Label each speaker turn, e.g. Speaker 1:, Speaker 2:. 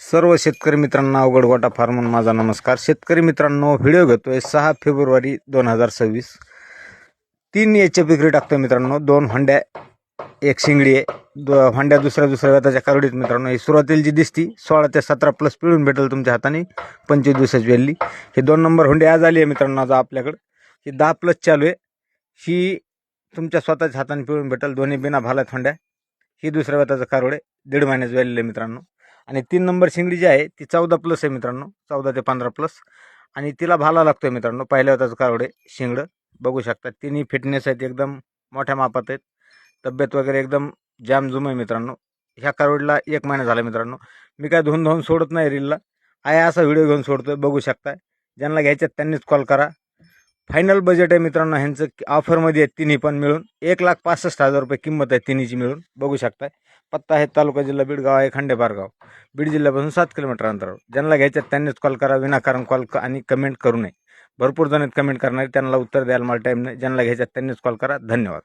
Speaker 1: सर्व शेतकरी मित्रांना अवघड गोटा फार्मन माझा नमस्कार. शेतकरी मित्रांनो, व्हिडिओ घेतोय 6 फेब्रुवारी 2026. 3 याच्या विक्री टाकतोय मित्रांनो. 2 हंड्या, 1 शिंगडी आहे. हंड्या दुसऱ्या व्याताच्या कारोडीत मित्रांनो. ही सुरुवातीला जी दिसती 16 ते 17 प्लस पिळून भेटेल तुमच्या हाताने. 25 दिवसाची वेल्ली. हे 2 नंबर हुंडी आज आली आहे मित्रांनो. आज आपल्याकडे ही 10 प्लस चालू आहे. ही तुमच्या स्वतःच्या हाताने पिळून भेटेल. दोन्ही बिना भालात हंड्या. ही दुसऱ्या व्याताचं कारोड आहे. 1.5 महिन्याचं वेल्ली आहे मित्रांनो. आणि 3 नंबर शिंगडी जी आहे ती 14 प्लस आहे मित्रांनो. 14 ते 15 प्लस. आणि तिला भाला लागतोय मित्रांनो. पहिल्या व्याताचं कारोड आहे. शिंगडं बघू शकता. तिन्ही फिटनेस आहेत, एकदम मोठ्या मापात आहेत. तब्येत वगैरे एकदम जाम जुम आहे मित्रांनो. ह्या कारोडला 1 महिना झाला मित्रांनो. मी काय धुवून सोडत नाही रीलला. आहे असा व्हिडिओ घेऊन सोडतोय. बघू शकता. ज्यांना घ्यायच्यात त्यांनीच कॉल करा. फायनल बजेट आहे मित्रांनो ह्यांचं. ऑफरमध्ये आहेत तिन्ही पण मिळून. 1,65,000 रुपये किंमत आहे तिन्हीची मिळून. बघू शकता. पत्ता आहे तालुका जिल्हा बीड, गाव आहे खंडेपार गाव, बीड जिल्ह्यापासून 7 किलोमीटर अंतरावर. ज्यांना घ्यायच्यात त्यांनीच कॉल करा. विनाकारण कॉल आणि कमेंट करू नये. भरपूर जण कमेंट करणारे, त्यांना उत्तर द्यायला मला टाईम नाही. ज्यांना घ्यायच्यात त्यांनीच कॉल करा. धन्यवाद.